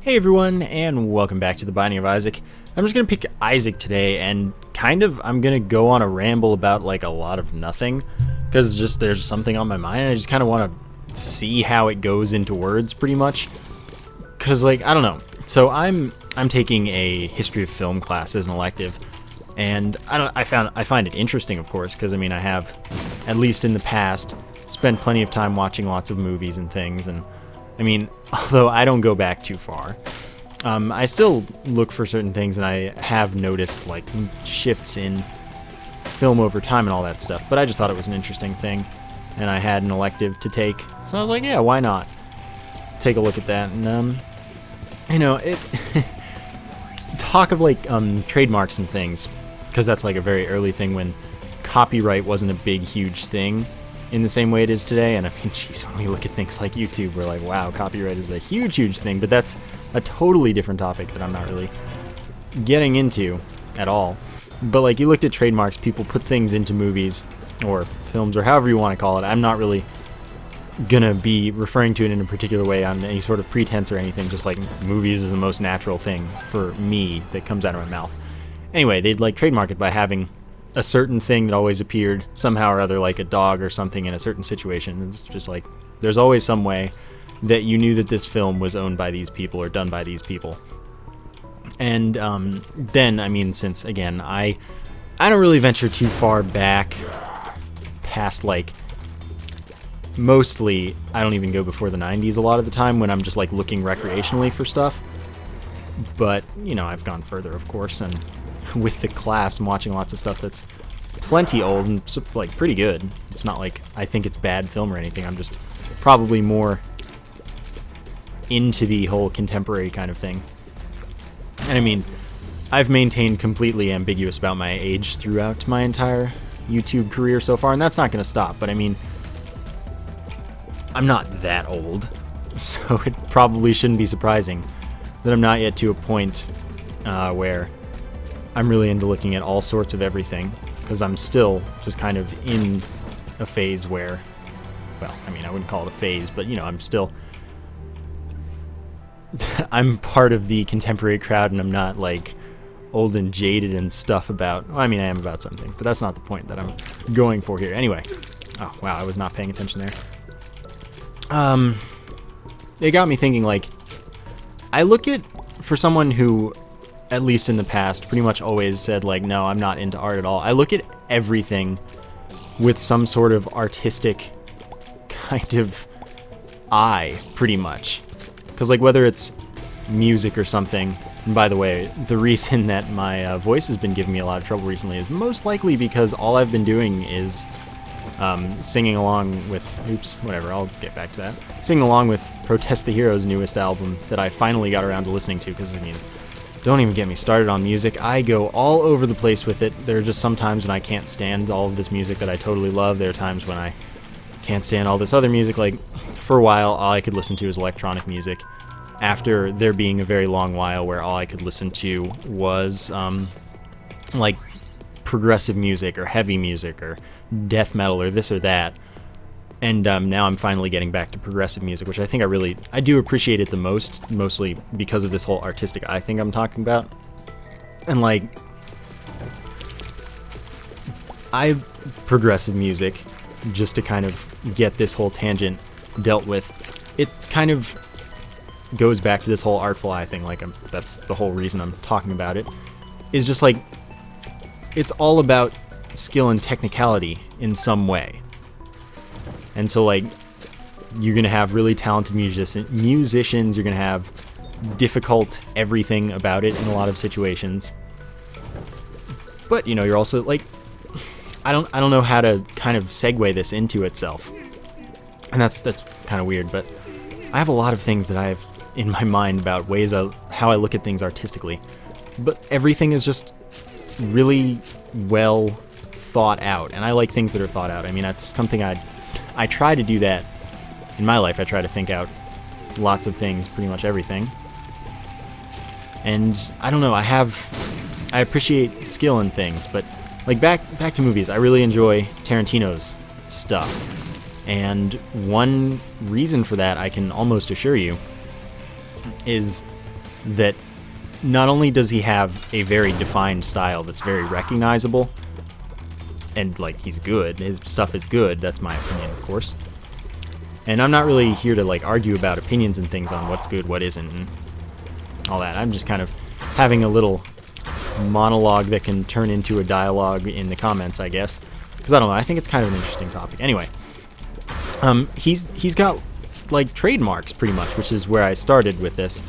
Hey everyone, and welcome back to the Binding of Isaac. I'm just going to pick Isaac today, and I'm going to go on a ramble about like a lot of nothing, because there's something on my mind, and I just kind of want to see how it goes into words, pretty much. Because I don't know. So I'm taking a history of film class as an elective, and I find it interesting, of course, because I have, at least in the past, spent plenty of time watching lots of movies and things, and although I don't go back too far, I still look for certain things, and I have noticed like shifts in film over time and all that stuff, but I just thought it was an interesting thing, and I had an elective to take, so I was like, yeah, why not take a look at that. And talk of like trademarks and things, because that's like a very early thing when copyright wasn't a big huge thing in the same way it is today. And geez, when we look at things like YouTube, we're like, wow, copyright is a huge thing, but that's a totally different topic that I'm not really getting into at all. But like, you looked at trademarks, people put things into movies or films or however you want to call it. I'm not really gonna be referring to it in a particular way on any sort of pretense or anything, just like movies is the most natural thing for me that comes out of my mouth. Anyway, they'd like trademark it by having a certain thing that always appeared somehow or other, like a dog or something in a certain situation. It's just like, there's always some way that you knew that this film was owned by these people or done by these people. And then, since, again, I don't really venture too far back past, like, mostly, I don't even go before the 90s a lot of the time when I'm just, like, looking recreationally for stuff. But, I've gone further, of course, and with the class, I'm watching lots of stuff that's plenty old and like pretty good. It's not like I think it's bad film or anything. I'm just probably more into the whole contemporary kind of thing. And I've maintained completely ambiguous about my age throughout my entire YouTube career so far, and that's not going to stop. But I'm not that old, so it probably shouldn't be surprising that I'm not yet to a point where I'm really into looking at all sorts of everything, because I'm still just kind of in a phase where, well, I wouldn't call it a phase, but, I'm still, I'm part of the contemporary crowd, and I'm not, like, old and jaded and stuff about, well, I am about something, but that's not the point that I'm going for here. Anyway, oh, wow, I was not paying attention there. It got me thinking, like, I look at, for someone who, at least in the past, pretty much always said, like, no, I'm not into art at all. I look at everything with some sort of artistic kind of eye, pretty much. Because, like, whether it's music or something, and by the way, the reason that my voice has been giving me a lot of trouble recently is most likely because all I've been doing is singing along with, oops, whatever, I'll get back to that. Singing along with Protest the Hero's newest album that I finally got around to listening to, because, don't even get me started on music. I go all over the place with it. There are just some times when I can't stand all of this music that I totally love. There are times when I can't stand all this other music. Like, for a while, all I could listen to was electronic music. After there being a very long while where all I could listen to was, like, progressive music or heavy music or death metal or this or that. And now I'm finally getting back to progressive music, which I think I do appreciate it the most, mostly because of this whole artistic eye thing I'm talking about. And like, progressive music, just to kind of get this whole tangent dealt with, it kind of goes back to this whole artful eye thing, like that's the whole reason I'm talking about it, is just like, it's all about skill and technicality in some way. And so, like, you're going to have really talented musicians, you're going to have difficult everything about it in a lot of situations. But, you're also, like, I don't know how to kind of segue this into itself. And that's kind of weird, but I have a lot of things that I have in my mind about ways how I look at things artistically. But everything is just really well thought out, and I like things that are thought out. That's something I try to do that in my life. I try to think out lots of things, pretty much everything. And I don't know, I appreciate skill in things, but like back to movies, I really enjoy Tarantino's stuff. And one reason for that, I can almost assure you, is that not only does he have a very defined style that's very recognizable, and like he's good, his stuff is good, that's my opinion, of course. And I'm not really here to like argue about opinions and things on what's good, what isn't, and all that. I'm just kind of having a little monologue that can turn into a dialogue in the comments, I guess. Because I don't know, I think it's kind of an interesting topic. Anyway, he's got like trademarks pretty much, which is where I started with this.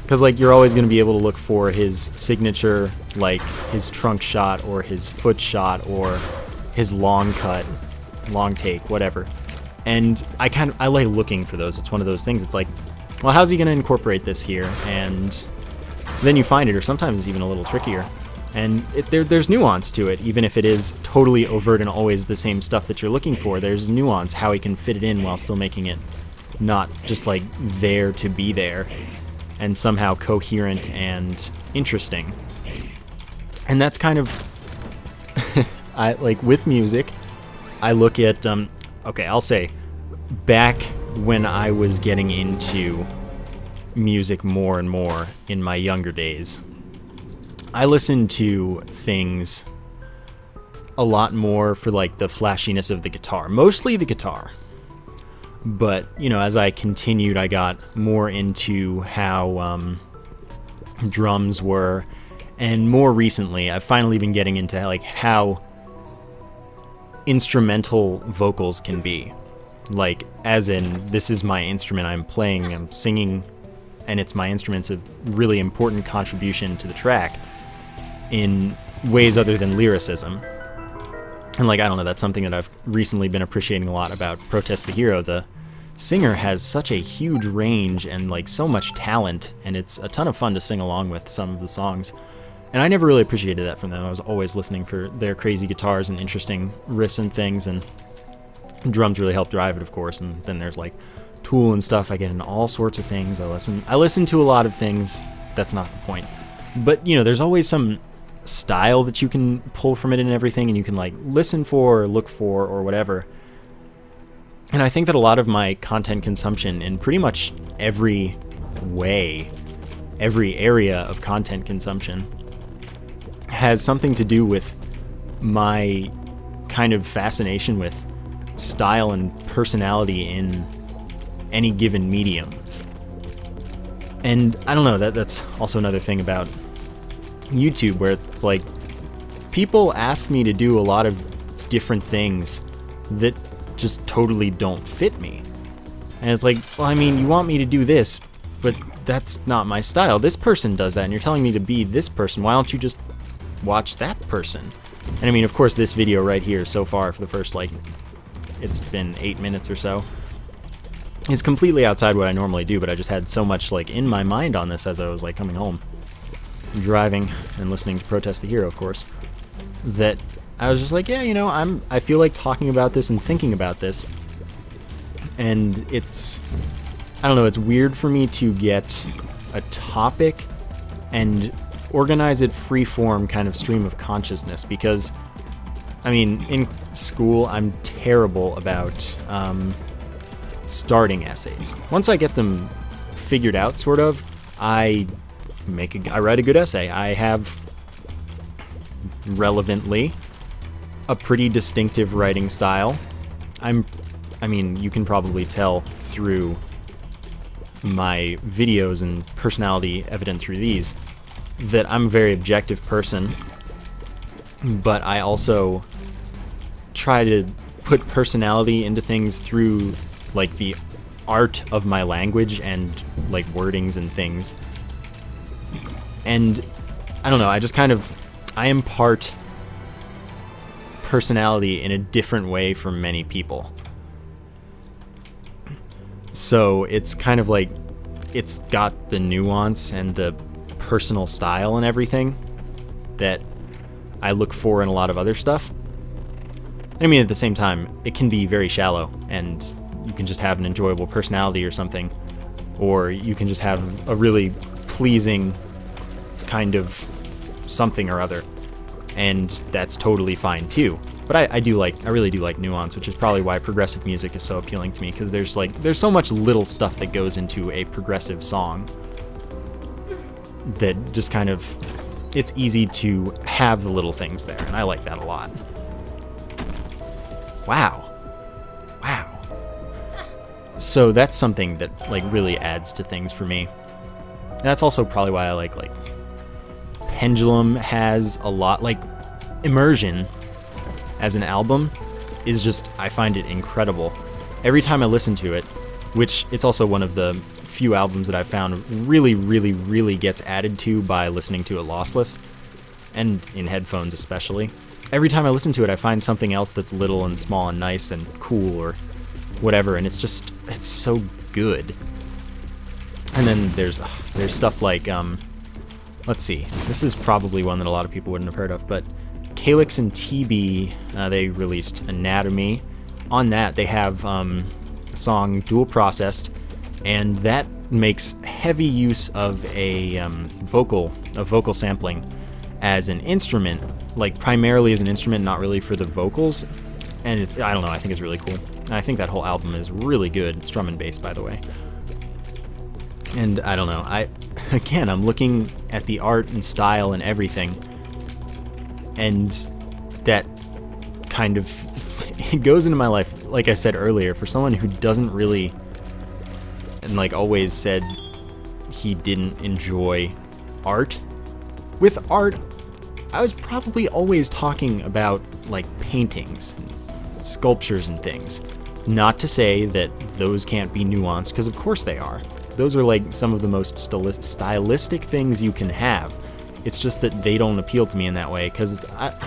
Because like you're always going to be able to look for his signature, like his trunk shot or his foot shot or his long cut, long take, whatever. And I like looking for those. It's one of those things. It's like, well, how's he going to incorporate this here? And then you find it, or sometimes it's even a little trickier. And there's nuance to it, even if it is totally overt and always the same stuff that you're looking for. There's nuance, how he can fit it in while still making it not just like there to be there, and somehow coherent and interesting. And that's kind of, I like with music, I look at, okay, I'll say, back when I was getting into music more and more in my younger days, I listened to things a lot more for like the flashiness of the guitar, mostly the guitar. But, you know, as I continued, I got more into how drums were, and more recently, I've finally been getting into like how instrumental vocals can be. Like, as in, this is my instrument, I'm playing, I'm singing, and it's my instrument's a really important contribution to the track in ways other than lyricism. And like, I don't know, that's something that I've recently been appreciating a lot about Protest the Hero. The singer has such a huge range and like so much talent, and it's a ton of fun to sing along with some of the songs. And I never really appreciated that from them. I was always listening for their crazy guitars and interesting riffs and things, and drums really help drive it, of course. And then there's like Tool and stuff. I get into all sorts of things. I listen to a lot of things. That's not the point. But, you know, there's always some style that you can pull from it and everything, and you can like listen for or look for or whatever. And I think that a lot of my content consumption in pretty much every way, every area of content consumption, has something to do with my kind of fascination with style and personality in any given medium. And I don't know, that's also another thing about YouTube, where it's like people ask me to do a lot of different things that just totally don't fit me. And it's like, well, I mean, you want me to do this, but that's not my style. This person does that, and you're telling me to be this person. Why don't you just watch that person? And I mean, of course, this video right here so far, for the first, like, it's been 8 minutes or so, is completely outside what I normally do, but I just had so much, like, in my mind on this as I was, like, coming home, driving, and listening to Protest the Hero, of course, that I was just like, yeah, you know, I feel like talking about this and thinking about this. And it's, I don't know, it's weird for me to get a topic and organize it free-form kind of stream of consciousness, because, I mean, in school, I'm terrible about starting essays. Once I get them figured out, sort of, I write a good essay. I have, relevantly, a pretty distinctive writing style. I mean, you can probably tell through my videos and personality evident through these that I'm a very objective person, but I also try to put personality into things through like the art of my language and like wordings and things. And I don't know, I just kind of, I am part personality in a different way from many people. So it's kind of like, it's got the nuance and the personal style and everything that I look for in a lot of other stuff. I mean, at the same time, it can be very shallow, and you can just have an enjoyable personality or something, or you can just have a really pleasing kind of something or other, and that's totally fine too. But I really do like nuance, which is probably why progressive music is so appealing to me, because there's so much little stuff that goes into a progressive song. that just kind of, it's easy to have the little things there, and I like that a lot. Wow. Wow. So that's something that like really adds to things for me. And that's also probably why I like Pendulum has a lot, like Immersion as an album is just, I find it incredible. Every time I listen to it, which it's also one of the few albums that I've found really gets added to by listening to it lossless, and in headphones especially. Every time I listen to it, I find something else that's little and small and nice and cool or whatever, and it's just, it's so good. And then there's stuff like, let's see, this is probably one that a lot of people wouldn't have heard of, but Calyx and TB, they released Anatomy. On that, they have a song Dual Processed, and that makes heavy use of a vocal sampling as an instrument, like primarily as an instrument, not really for the vocals. And it's, I don't know, I think it's really cool. And I think that whole album is really good. It's drum and bass, by the way. And I don't know, again, I'm looking at the art and style and everything, and that kind of, it goes into my life, like I said earlier, for someone who doesn't really, and like always said he didn't enjoy art. With art, I was probably always talking about like paintings, and sculptures and things. Not to say that those can't be nuanced, because of course they are. Those are like some of the most stylistic things you can have. It's just that they don't appeal to me in that way, because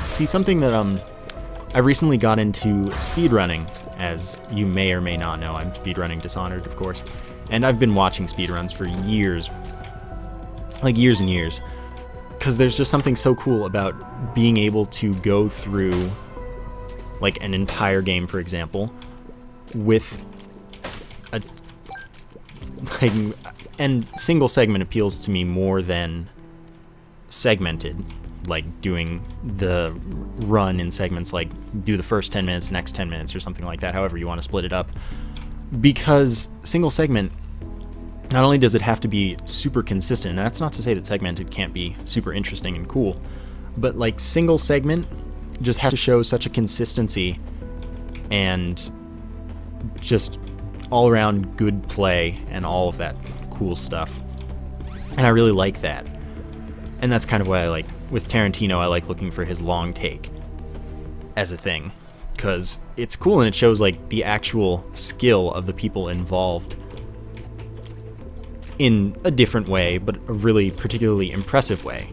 see, something that I recently got into speedrunning, as you may or may not know. I'm speedrunning Dishonored, of course, and I've been watching speedruns for years, like years and years, because there's just something so cool about being able to go through like an entire game, for example, with a like, and single segment appeals to me more than segmented, like doing the run in segments, like do the first 10 minutes, next 10 minutes, or something like that, however you want to split it up. Because single segment, not only does it have to be super consistent, and that's not to say that segmented can't be super interesting and cool, but like single segment just has to show such a consistency and just all around good play and all of that cool stuff. And I really like that. And that's kind of why I like, with Tarantino, I like looking for his long take as a thing, because it's cool and it shows like the actual skill of the people involved in a different way, but a really particularly impressive way.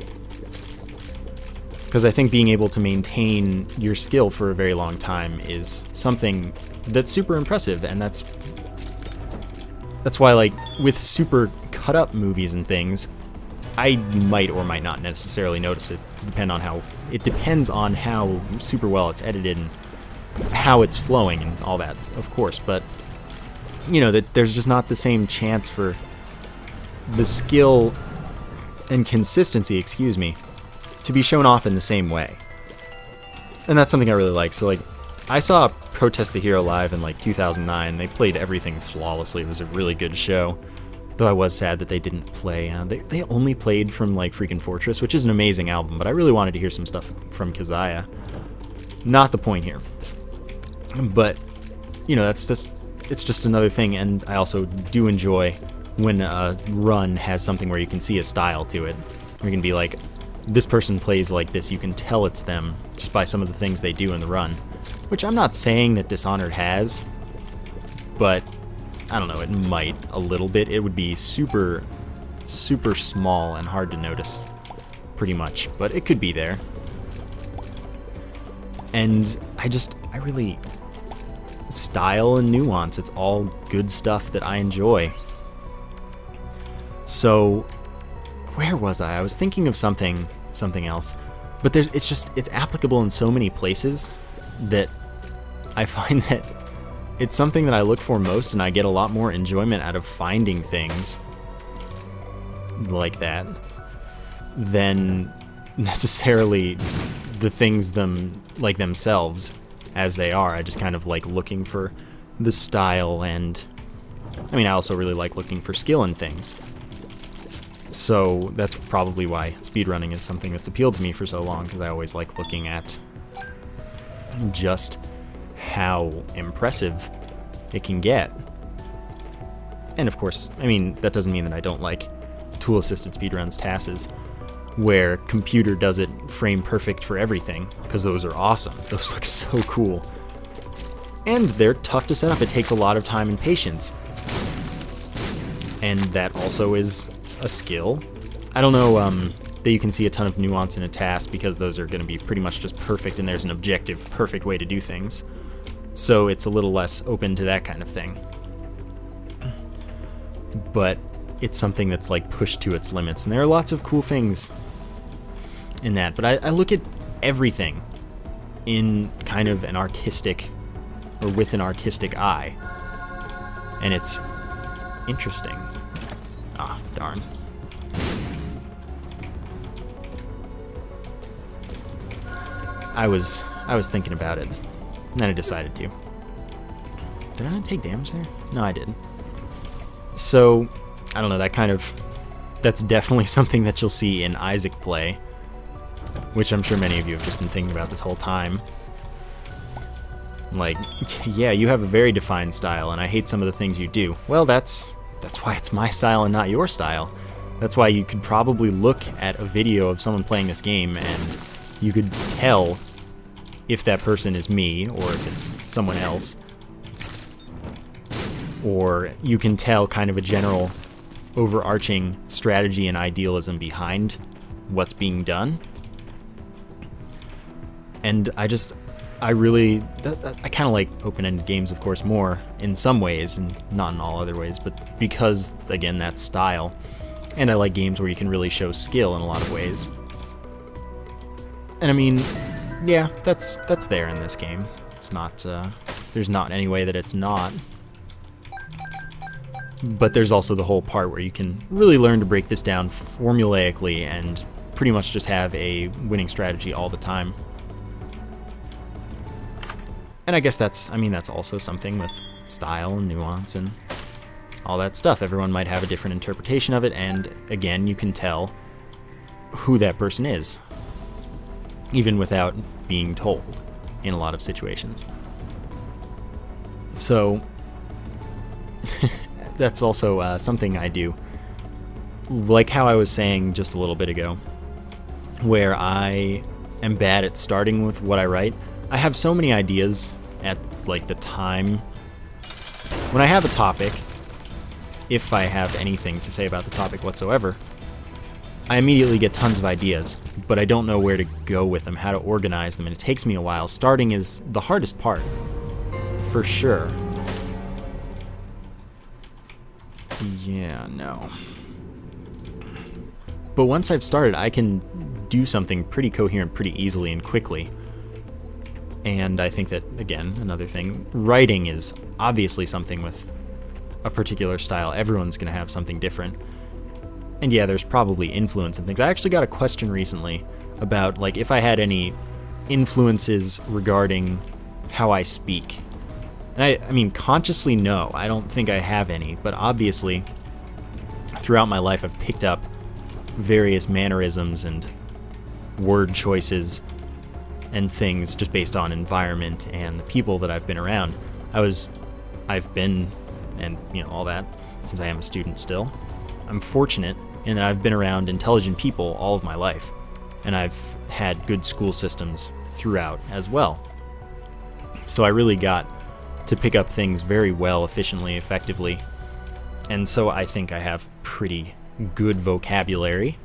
Because I think being able to maintain your skill for a very long time is something that's super impressive, and that's why, like, with super cut up movies and things, I might or might not necessarily notice it. It depends on how super well it's edited and how it's flowing and all that, of course. But you know, that there's just not the same chance for the skill and consistency, excuse me, to be shown off in the same way. And that's something I really like. So like, I saw Protest the Hero live in like 2009. They played everything flawlessly. It was a really good show. Though I was sad that they didn't play. They only played from like Freakin' Fortress, which is an amazing album, but I really wanted to hear some stuff from Keziah. Not the point here. But, you know, it's just another thing, and I also do enjoy when a run has something where you can see a style to it. You can be like, this person plays like this, you can tell it's them just by some of the things they do in the run. Which I'm not saying that Dishonored has, but I don't know, it might a little bit. It would be super, super small and hard to notice, pretty much, but it could be there. And I really, style and nuance, it's all good stuff that I enjoy. So, where was I? I was thinking of something else, but it's applicable in so many places that I find that it's something that I look for most, and I get a lot more enjoyment out of finding things like that than necessarily the things themselves as they are. I just kind of like looking for the style, and I mean, I also really like looking for skill in things. So that's probably why speedrunning is something that's appealed to me for so long, because I always like looking at just how impressive it can get. And of course, I mean, that doesn't mean that I don't like tool-assisted speedruns, TASes, where computer does it frame perfect for everything, because those are awesome. Those look so cool. And they're tough to set up. It takes a lot of time and patience. And that also is a skill. I don't know that you can see a ton of nuance in a task, because those are going to be pretty much just perfect, and there's an objective, perfect way to do things. So it's a little less open to that kind of thing. But it's something that's like pushed to its limits, and there are lots of cool things in that. But I look at everything in kind of an artistic, or with an artistic eye, and it's interesting. Ah, darn. I was thinking about it, and then I decided to. Did I not take damage there? No, I did. So, I don't know, that's definitely something that you'll see in Isaac play, which I'm sure many of you have just been thinking about this whole time. Like, yeah, you have a very defined style, and I hate some of the things you do. Well, that's why it's my style and not your style. That's why you could probably look at a video of someone playing this game, and you could tell if that person is me, or if it's someone else. Or you can tell kind of a general overarching strategy and idealism behind what's being done. And I kind of like open-ended games, of course, more in some ways, and not in all other ways, but because, again, that's style. And I like games where you can really show skill in a lot of ways. And I mean, yeah, that's there in this game. It's not, there's not any way that it's not. But there's also the whole part where you can really learn to break this down formulaically and pretty much just have a winning strategy all the time. And I guess that's also something with style and nuance and all that stuff. Everyone might have a different interpretation of it, and again, you can tell who that person is, even without being told in a lot of situations. So, that's also something I do. Like how I was saying just a little bit ago, where I am bad at starting with what I write. I have so many ideas at like the time. When I have a topic, if I have anything to say about the topic whatsoever, I immediately get tons of ideas, but I don't know where to go with them, how to organize them, and it takes me a while. Starting is the hardest part, for sure. Yeah, no. But once I've started, I can do something pretty coherent pretty easily and quickly. And I think that, again, another thing, writing is obviously something with a particular style. Everyone's going to have something different. And yeah, there's probably influence and things. I actually got a question recently about, like, if I had any influences regarding how I speak. And I mean, consciously, no. I don't think I have any. But obviously, throughout my life, I've picked up various mannerisms and word choices and things just based on environment and the people that I've been around. I've been, and you know, all that, since I am a student still. I'm fortunate in that I've been around intelligent people all of my life, and I've had good school systems throughout as well. So I really got to pick up things very well, efficiently, effectively, and so I think I have pretty good vocabulary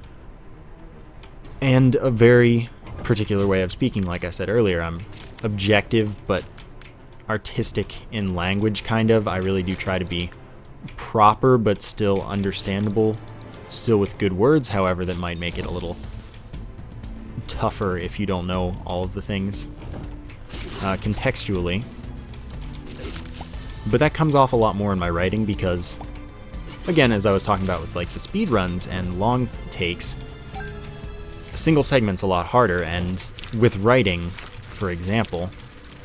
and a very particular way of speaking. Like I said earlier, I'm objective but artistic in language, kind of. I really do try to be proper but still understandable, still with good words, however, that might make it a little tougher if you don't know all of the things contextually. But that comes off a lot more in my writing because, again, as I was talking about with like the speed runs and long takes, a single segment's a lot harder, and with writing, for example,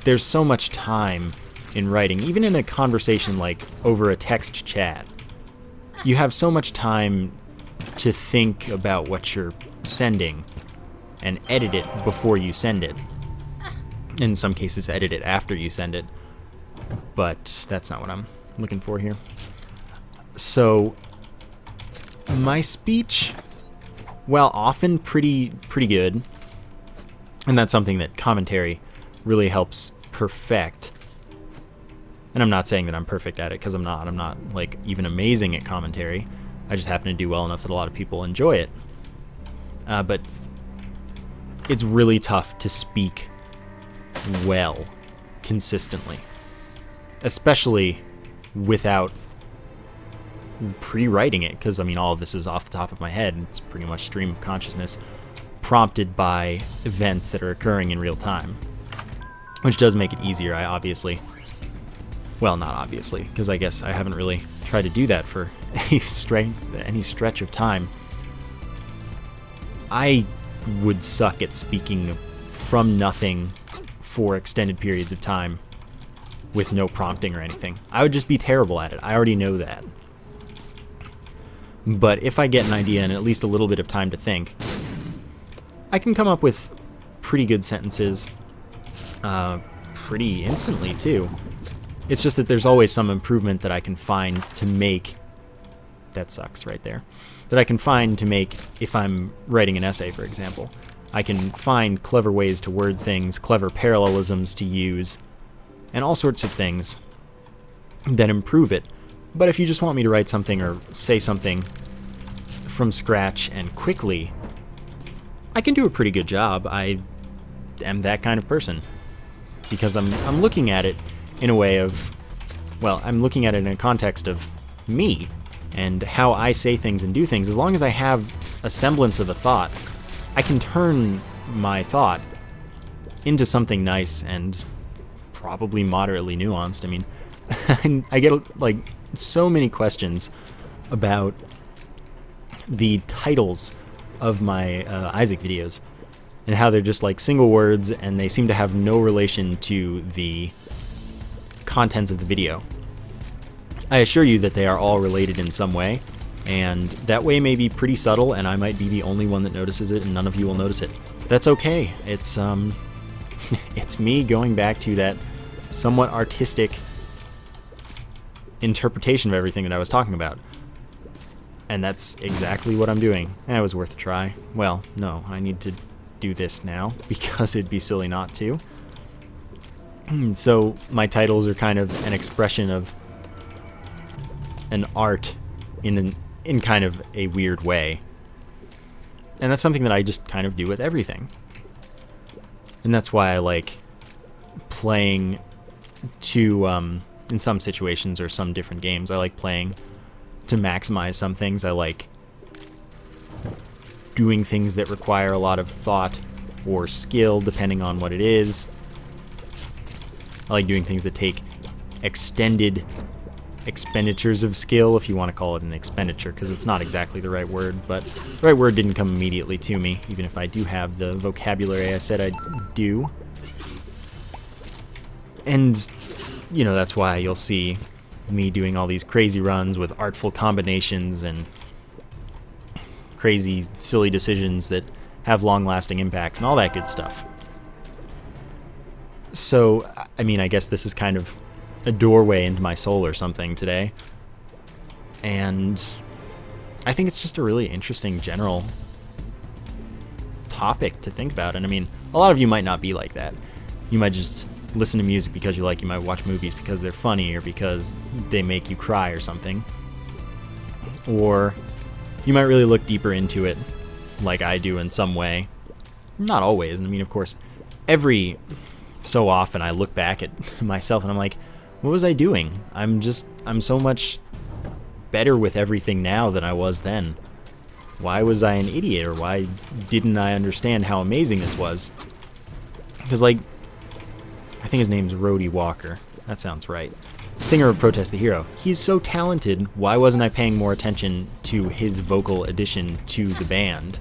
there's so much time in writing, even in a conversation like over a text chat. You have so much time to think about what you're sending and edit it before you send it. In some cases, edit it after you send it. But that's not what I'm looking for here. So my speech, while often pretty good, and that's something that commentary really helps perfect. And I'm not saying that I'm perfect at it, because I'm not. I'm not like even amazing at commentary. I just happen to do well enough that a lot of people enjoy it. But it's really tough to speak well consistently, especially without pre-writing it, because I mean all of this is off the top of my head. It's pretty much stream of consciousness prompted by events that are occurring in real time, which does make it easier. I obviously, well, not obviously, because I guess I haven't really tried to do that for any stretch of time. I would suck at speaking from nothing for extended periods of time with no prompting or anything. I would just be terrible at it. I already know that. But if I get an idea and at least a little bit of time to think, I can come up with pretty good sentences pretty instantly too. It's just that there's always some improvement that I can find to make. That sucks right there. That I can find to make if I'm writing an essay, for example. I can find clever ways to word things, clever parallelisms to use, and all sorts of things that improve it. But if you just want me to write something or say something from scratch and quickly, I can do a pretty good job. I am that kind of person. Because I'm looking at it in a way of, well, I'm looking at it in a context of me and how I say things and do things. As long as I have a semblance of a thought, I can turn my thought into something nice and probably moderately nuanced. I mean, I get like so many questions about the titles of my Isaac videos and how they're just like single words and they seem to have no relation to the contents of the video. I assure you that they are all related in some way, and that way may be pretty subtle and I might be the only one that notices it and none of you will notice it. But that's okay. It's it's me going back to that somewhat artistic interpretation of everything that I was talking about. And that's exactly what I'm doing. It was worth a try. Well, no, I need to do this now because it'd be silly not to. So my titles are kind of an expression of an art in kind of a weird way. And that's something that I just kind of do with everything. And that's why I like playing to, in some situations or some different games, I like playing to maximize some things. I like doing things that require a lot of thought or skill, depending on what it is. I like doing things that take extended expenditures of skill, if you want to call it an expenditure, because it's not exactly the right word, but the right word didn't come immediately to me, even if I do have the vocabulary I said I do. And, you know, that's why you'll see me doing all these crazy runs with artful combinations and crazy, silly decisions that have long-lasting impacts and all that good stuff. So, I mean, I guess this is kind of a doorway into my soul or something today. And I think it's just a really interesting general topic to think about. And I mean, a lot of you might not be like that. You might just listen to music because you like, you might watch movies because they're funny or because they make you cry or something. Or you might really look deeper into it like I do in some way. Not always. And I mean, of course, every so often I look back at myself and I'm like, what was I doing? I'm so much better with everything now than I was then. Why was I an idiot, or why didn't I understand how amazing this was? Because, like, I think his name's Rhodey Walker. That sounds right. Singer of Protest the Hero. He's so talented, why wasn't I paying more attention to his vocal addition to the band?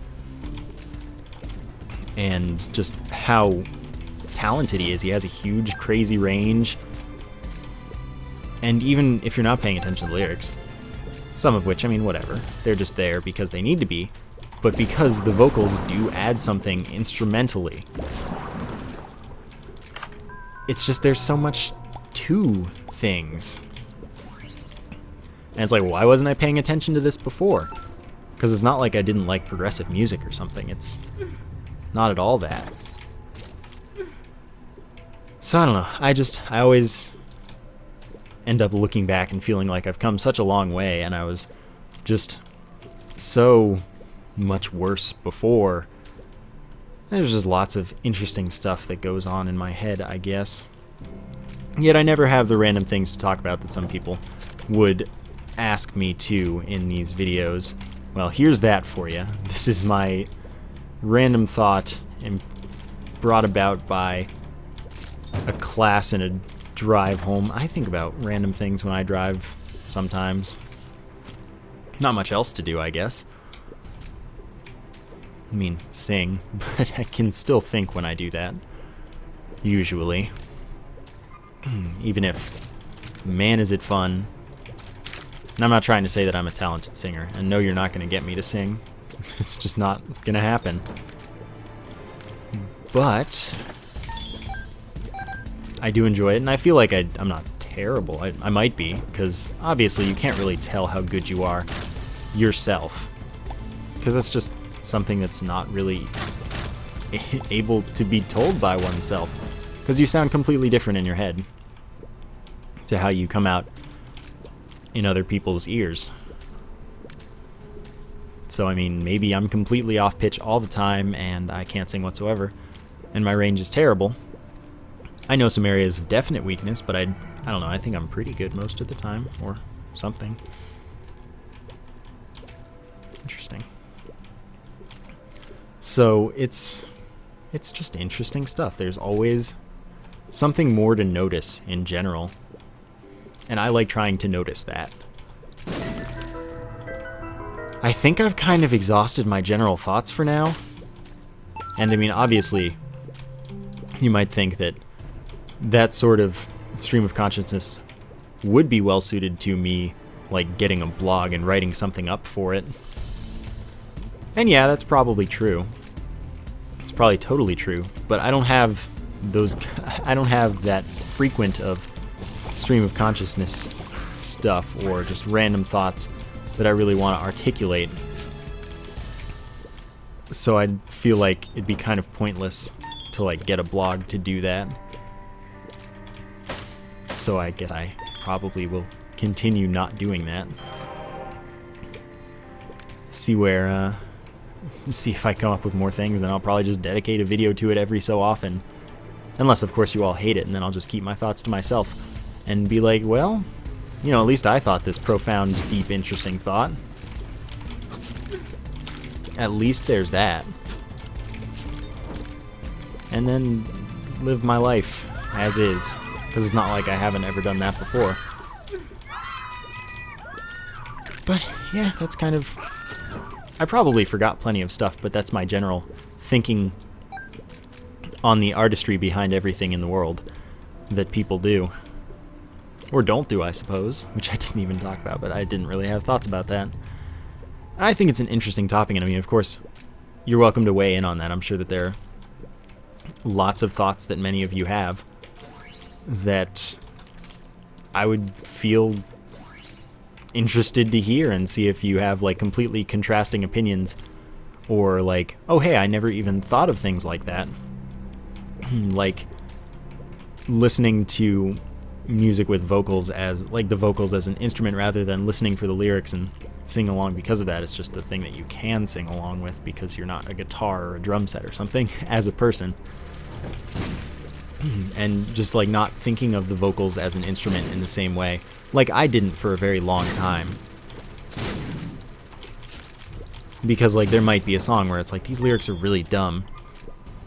And just how talented he is. He has a huge, crazy range. And even if you're not paying attention to the lyrics, Some of which, I mean, whatever. They're just there because they need to be, but because the vocals do add something instrumentally. It's just there's so much to things. And it's like, why wasn't I paying attention to this before? Because it's not like I didn't like progressive music or something. It's not at all that. So I don't know. I always end up looking back and feeling like I've come such a long way, and I was just so much worse before. There's just lots of interesting stuff that goes on in my head, I guess. Yet I never have the random things to talk about that some people would ask me to in these videos. Well, here's that for you. This is my random thought and brought about by a class and a drive home. I think about random things when I drive sometimes. Not much else to do, I guess. I mean, sing, but I can still think when I do that. Usually. Even if, man, is it fun. And I'm not trying to say that I'm a talented singer, and no, you're not going to get me to sing. It's just not going to happen. But I do enjoy it, and I feel like I'm not terrible. I might be, because obviously you can't really tell how good you are yourself. Because that's just something that's not really able to be told by oneself. Because you sound completely different in your head to how you come out in other people's ears. So, I mean, maybe I'm completely off pitch all the time and I can't sing whatsoever, and my range is terrible. I know some areas of definite weakness, but I don't know, I think I'm pretty good most of the time, or something. Interesting. So, it's just interesting stuff. There's always something more to notice in general. And I like trying to notice that. I think I've kind of exhausted my general thoughts for now. And I mean, obviously, you might think that that sort of stream of consciousness would be well suited to me, like getting a blog and writing something up for it. And yeah, that's probably true. It's probably totally true. But I don't have those, I don't have that frequent of stream of consciousness stuff or just random thoughts that I really want to articulate. So I feel like it'd be kind of pointless to like get a blog to do that. So I guess I probably will continue not doing that. See if I come up with more things, then I'll probably just dedicate a video to it every so often. Unless, of course, you all hate it, and then I'll just keep my thoughts to myself and be like, well, you know, at least I thought this profound, deep, interesting thought. At least there's that. And then live my life as is, because it's not like I haven't ever done that before. But, yeah, that's kind of... I probably forgot plenty of stuff, but that's my general thinking on the artistry behind everything in the world that people do. Or don't do, I suppose, which I didn't even talk about, but I didn't really have thoughts about that. I think it's an interesting topic, and I mean, of course, you're welcome to weigh in on that. I'm sure that there are lots of thoughts that many of you have that I would feel interested to hear and see if you have like completely contrasting opinions, or like, oh hey, I never even thought of things like that. Like listening to music with vocals as like the vocals as an instrument rather than listening for the lyrics and sing along because of that. It's just the thing that you can sing along with because you're not a guitar or a drum set or something as a person. And just like not thinking of the vocals as an instrument in the same way. Like I didn't for a very long time. Because like there might be a song where it's like these lyrics are really dumb.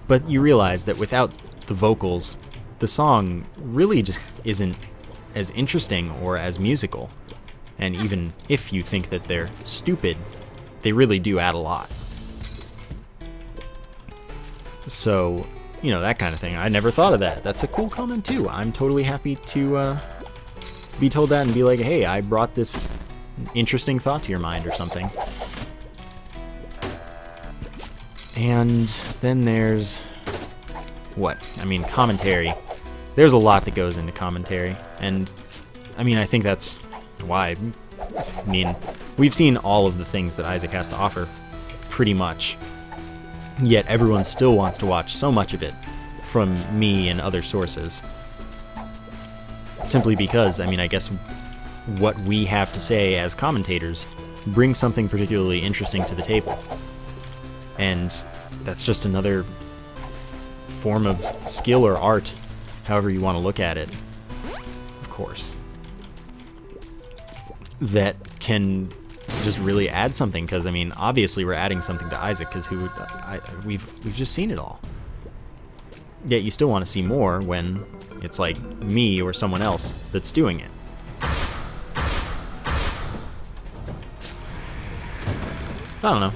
But you realize that without the vocals, the song really just isn't as interesting or as musical. And even if you think that they're stupid, they really do add a lot. So, you know, that kind of thing. I never thought of that. That's a cool comment too. I'm totally happy to be told that and be like, hey, I brought this interesting thought to your mind or something. And then there's what? I mean, commentary. There's a lot that goes into commentary, and I mean, I think that's why. I mean, we've seen all of the things that Isaac has to offer, pretty much. Yet everyone still wants to watch so much of it from me and other sources. Simply because, I mean, I guess what we have to say as commentators brings something particularly interesting to the table. And that's just another form of skill or art, however you want to look at it, of course, that can just really add something. Because I mean, obviously we're adding something to Isaac, because we've just seen it all. Yet you still want to see more when it's like me or someone else that's doing it. I don't know.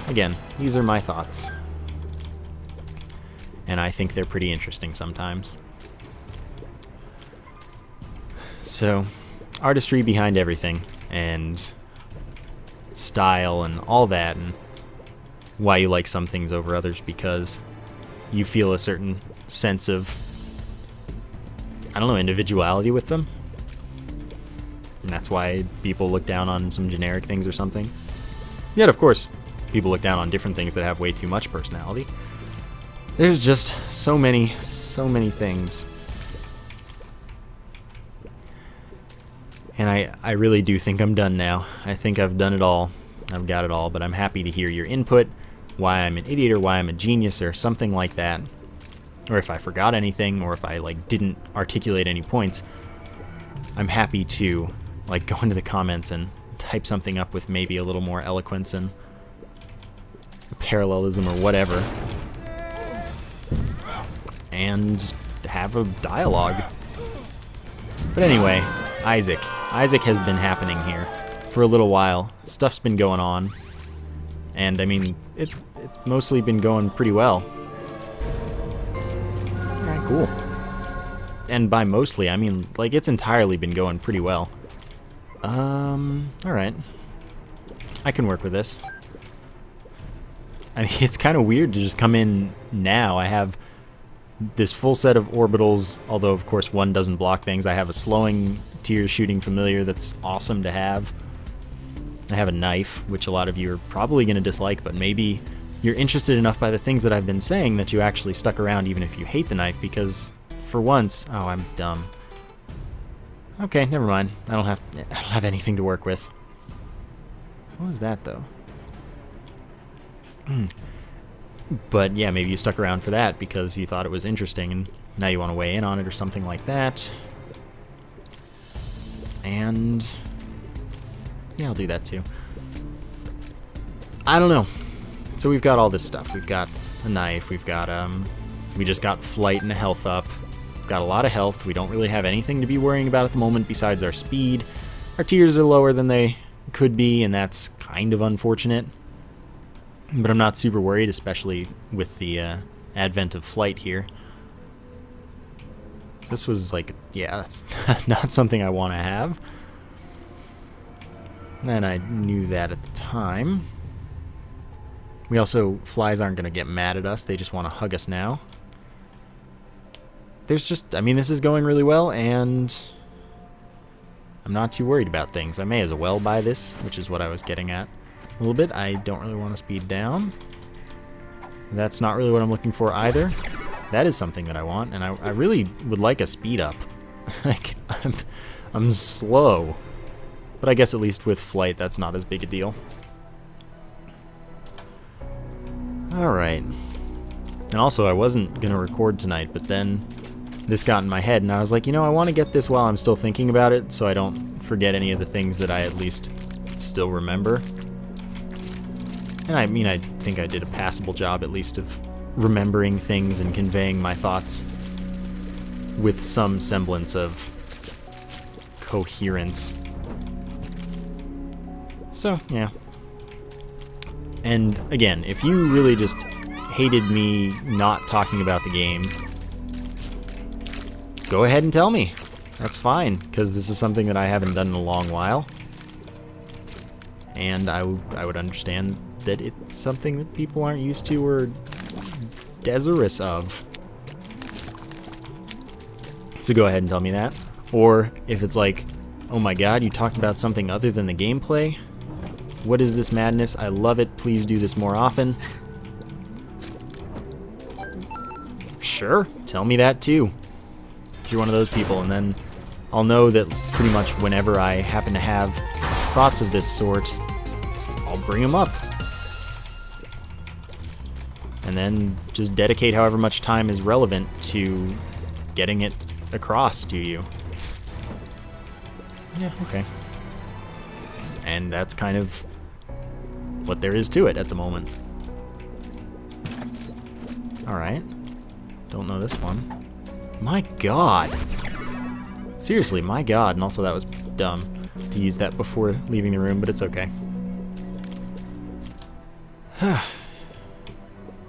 Again, these are my thoughts. And I think they're pretty interesting sometimes. So, artistry behind everything, and style and all that, and why you like some things over others, because you feel a certain sense of, I don't know, individuality with them. And that's why people look down on some generic things or something. Yet, of course, people look down on different things that have way too much personality. There's just so many things. And I really do think I'm done now. I think I've done it all. I've got it all, but I'm happy to hear your input, why I'm an idiot or why I'm a genius or something like that. Or if I forgot anything, or if I like didn't articulate any points. I'm happy to like go into the comments and type something up with maybe a little more eloquence and parallelism or whatever, and have a dialogue. But anyway, Isaac has been happening here for a little while. Stuff's been going on, and I mean, it's mostly been going pretty well. Alright, cool. And by mostly, I mean, like, it's entirely been going pretty well. Alright. I can work with this. I mean, it's kind of weird to just come in now. I have this full set of orbitals, although of course one doesn't block things. I have a slowing tear shooting familiar that's awesome to have. I have a knife, which a lot of you are probably going to dislike, but maybe you're interested enough by the things that I've been saying that you actually stuck around even if you hate the knife, because for once... Oh, I'm dumb. Okay, never mind. I don't have anything to work with. What was that, though? But yeah, maybe you stuck around for that because you thought it was interesting and now you want to weigh in on it or something like that. And yeah, I'll do that too. I don't know. So we've got all this stuff. We've got a knife, we've got we just got flight and a health up. We've got a lot of health. We don't really have anything to be worrying about at the moment besides our speed. Our tiers are lower than they could be, and that's kind of unfortunate. But I'm not super worried, especially with the advent of flight here. This was like, yeah, that's not something I want to have. And I knew that at the time. We also, flies aren't going to get mad at us, they just want to hug us now. There's just, I mean, this is going really well, and I'm not too worried about things. I may as well buy this, which is what I was getting at a little bit. I don't really want to speed down. That's not really what I'm looking for either. That is something that I want, and I really would like a speed up. Like, I'm slow. But I guess at least with flight, that's not as big a deal. Alright. And also, I wasn't going to record tonight, but then this got in my head, and I was like, you know, I want to get this while I'm still thinking about it, so I don't forget any of the things that I at least still remember. And I mean, I think I did a passable job, at least, of remembering things and conveying my thoughts with some semblance of coherence. So, yeah. And, again, if you really just hated me not talking about the game, go ahead and tell me. That's fine, because this is something that I haven't done in a long while. and I would understand that it's something that people aren't used to or desirous of. So go ahead and tell me that. Or if it's like, oh my god, you talked about something other than the gameplay? What is this madness? I love it. Please do this more often. Sure, tell me that too. If you're one of those people, and then I'll know that pretty much whenever I happen to have thoughts of this sort, I'll bring them up. And then just dedicate however much time is relevant to getting it across to you. Yeah, okay. And that's kind of what there is to it at the moment. Alright. Don't know this one. My god! Seriously, my god. And also that was dumb to use that before leaving the room, but it's okay.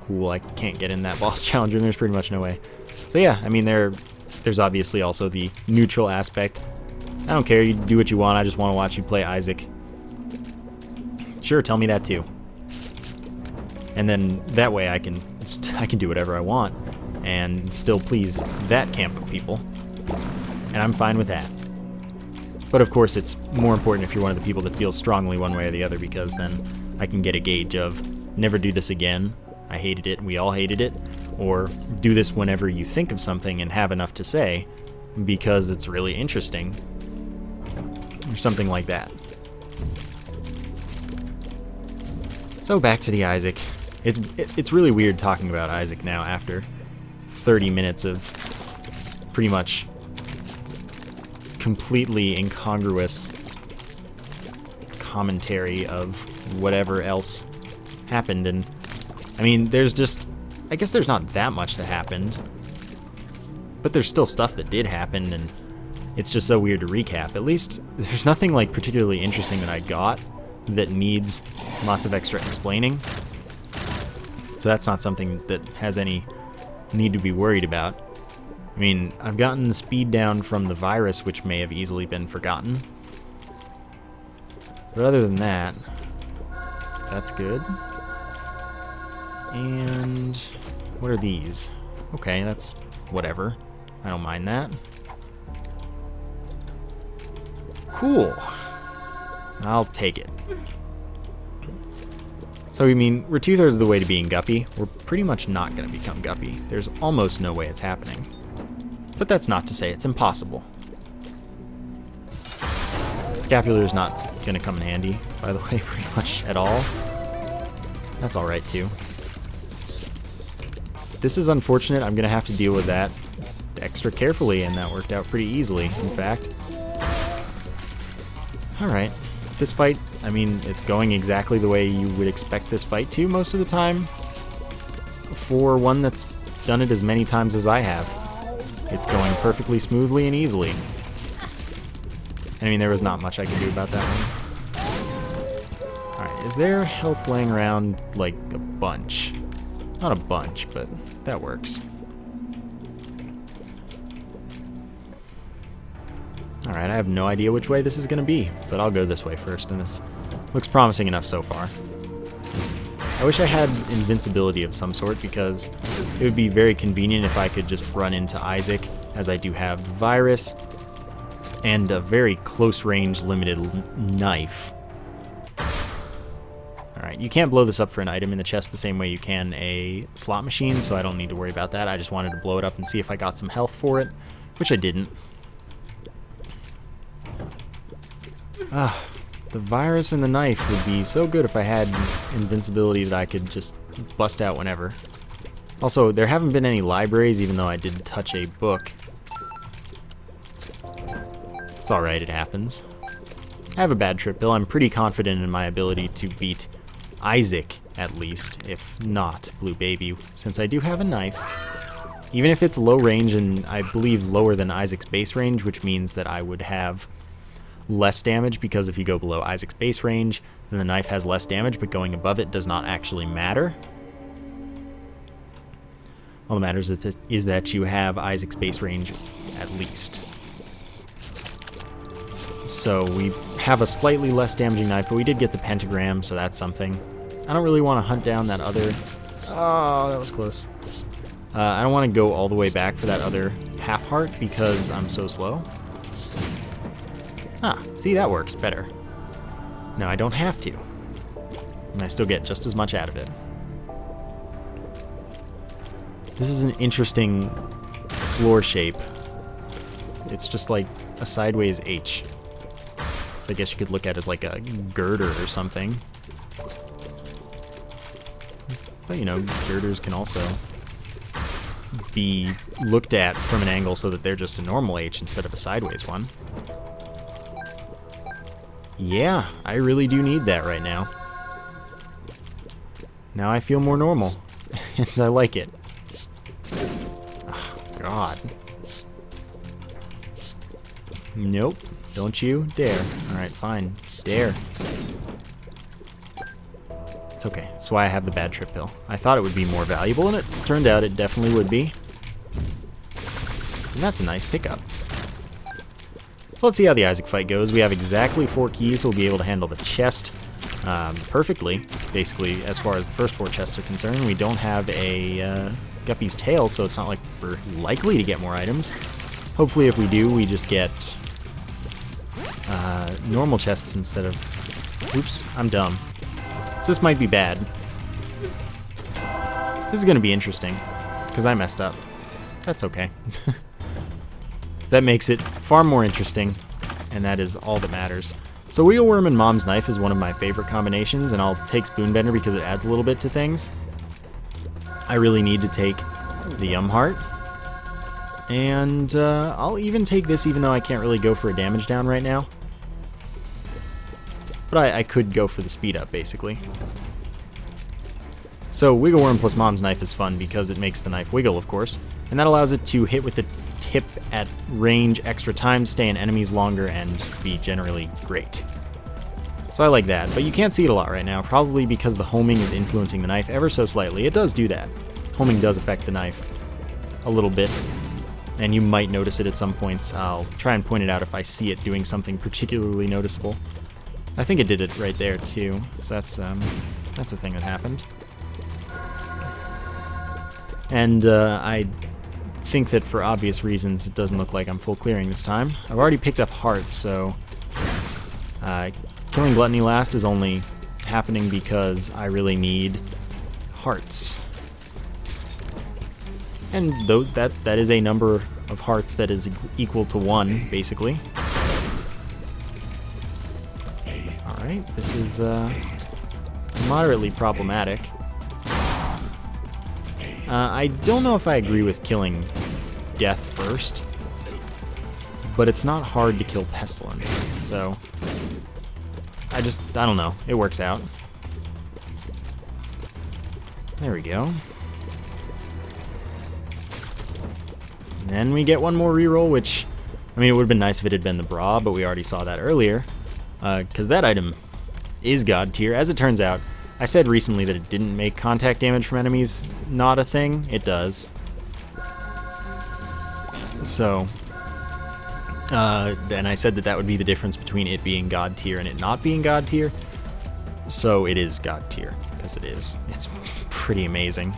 Cool, I can't get in that boss challenge room. There's pretty much no way. So yeah, I mean, there's obviously also the neutral aspect. I don't care, you do what you want, I just want to watch you play Isaac. Sure, tell me that too. And then that way I can do whatever I want and still please that camp of people. And I'm fine with that. But of course it's more important if you're one of the people that feels strongly one way or the other, because then I can get a gauge of never do this again, I hated it, we all hated it, or do this whenever you think of something and have enough to say because it's really interesting, or something like that. So back to the Isaac. It's really weird talking about Isaac now after 30 minutes of pretty much completely incongruous commentary of whatever else happened. And I mean, there's just, I guess there's not that much that happened, but there's still stuff that did happen, and it's just so weird to recap. At least there's nothing like particularly interesting that I got that needs lots of extra explaining. So that's not something that has any need to be worried about. I mean, I've gotten the speed down from the virus, which may have easily been forgotten. But other than that, that's good. And what are these? Okay, that's whatever. I don't mind that. Cool. I'll take it. So, I mean, we're 2/3 of the way to being Guppy. We're pretty much not going to become Guppy. There's almost no way it's happening. But that's not to say it's impossible. Scapular is not going to come in handy, by the way, pretty much at all. That's alright, too. This is unfortunate. I'm going to have to deal with that extra carefully, and that worked out pretty easily, in fact. Alright. This fight, I mean, it's going exactly the way you would expect this fight to most of the time. For one that's done it as many times as I have. It's going perfectly smoothly and easily. I mean, there was not much I could do about that one. Alright, is there health laying around, like, a bunch? Not a bunch, but that works. Alright, I have no idea which way this is going to be, but I'll go this way first, and this looks promising enough so far. I wish I had invincibility of some sort, because it would be very convenient if I could just run into Isaac, as I do have the virus, and a very close-range limited knife. Alright, you can't blow this up for an item in the chest the same way you can a slot machine, so I don't need to worry about that. I just wanted to blow it up and see if I got some health for it, which I didn't. The virus and the knife would be so good if I had invincibility that I could just bust out whenever. Also, there haven't been any libraries, even though I did touch a book. It's alright, it happens. I have a bad trip pill. I'm pretty confident in my ability to beat Isaac, at least, if not Blue Baby, since I do have a knife. Even if it's low range, and I believe lower than Isaac's base range, which means that I would have less damage, because if you go below Isaac's base range, then the knife has less damage, but going above it does not actually matter. All that matters is that you have Isaac's base range at least. So we have a slightly less damaging knife, but we did get the pentagram, so that's something. I don't really want to hunt down that other... Oh, that was close. I don't want to go all the way back for that other half heart because I'm so slow. Ah, see, that works better. Now I don't have to. And I still get just as much out of it. This is an interesting floor shape. It's just like a sideways H. I guess you could look at it as like a girder or something. But you know, girders can also be looked at from an angle so that they're just a normal H instead of a sideways one. Yeah, I really do need that right now. Now I feel more normal, and I like it. Oh, God. Nope, don't you dare. Alright, fine, dare. It's okay, that's why I have the bad trip pill. I thought it would be more valuable, and it turned out it definitely would be. And that's a nice pickup. So let's see how the Isaac fight goes. We have exactly 4 keys, so we'll be able to handle the chest perfectly, basically, as far as the first 4 chests are concerned. We don't have a Guppy's tail, so it's not like we're likely to get more items. Hopefully if we do, we just get normal chests instead of... Oops, I'm dumb. So this might be bad. This is going to be interesting, because I messed up. That's okay. That makes it far more interesting, and that is all that matters. So Wheelworm and Mom's Knife is one of my favorite combinations, and I'll take Spoonbender because it adds a little bit to things. I really need to take the Heart. And I'll even take this even though I can't really go for a damage down right now. But I could go for the speed up, basically. So Wiggleworm plus Mom's Knife is fun because it makes the knife wiggle, of course. And that allows it to hit with the tip at range extra time, stay in enemies longer, and be generally great. So I like that, but you can't see it a lot right now, probably because the homing is influencing the knife ever so slightly. It does do that. Homing does affect the knife a little bit, and you might notice it at some points. I'll try and point it out if I see it doing something particularly noticeable. I think it did it right there too, so that's a thing that happened. And I think that for obvious reasons it doesn't look like I'm full clearing this time. I've already picked up hearts, so killing Gluttony last is only happening because I really need hearts. And though that is a number of hearts that is equal to 1, basically. Alright, this is moderately problematic. I don't know if I agree with killing Death first, but it's not hard to kill Pestilence, so I don't know, it works out. There we go. And then we get one more reroll, which, I mean, it would have been nice if it had been the bra, but we already saw that earlier, because that item is God tier. As it turns out, I said recently that it didn't make contact damage from enemies. Not a thing. It does. So, and I said that that would be the difference between it being God tier and it not being God tier. So it is God tier, because it is. It's pretty amazing.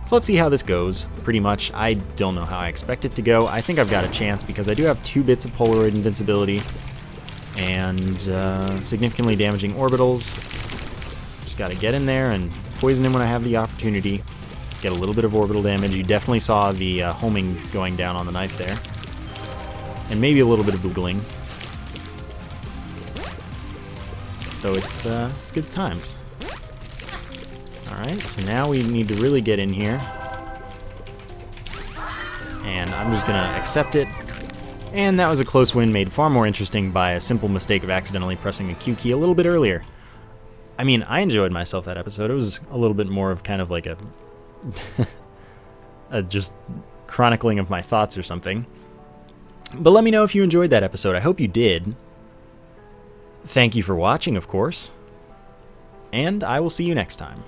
So let's see how this goes, pretty much. I don't know how I expect it to go. I think I've got a chance because I do have 2 bits of Polaroid invincibility and significantly damaging orbitals. Just gotta get in there and poison him when I have the opportunity. Get a little bit of orbital damage. You definitely saw the homing going down on the knife there. And maybe a little bit of boogling. So it's good times. Alright, so now we need to really get in here. And I'm just gonna accept it. And that was a close win, made far more interesting by a simple mistake of accidentally pressing the Q key a little bit earlier. I mean, I enjoyed myself that episode. It was a little bit more of kind of like a just chronicling of my thoughts or something. But let me know if you enjoyed that episode. I hope you did. Thank you for watching, of course. And I will see you next time.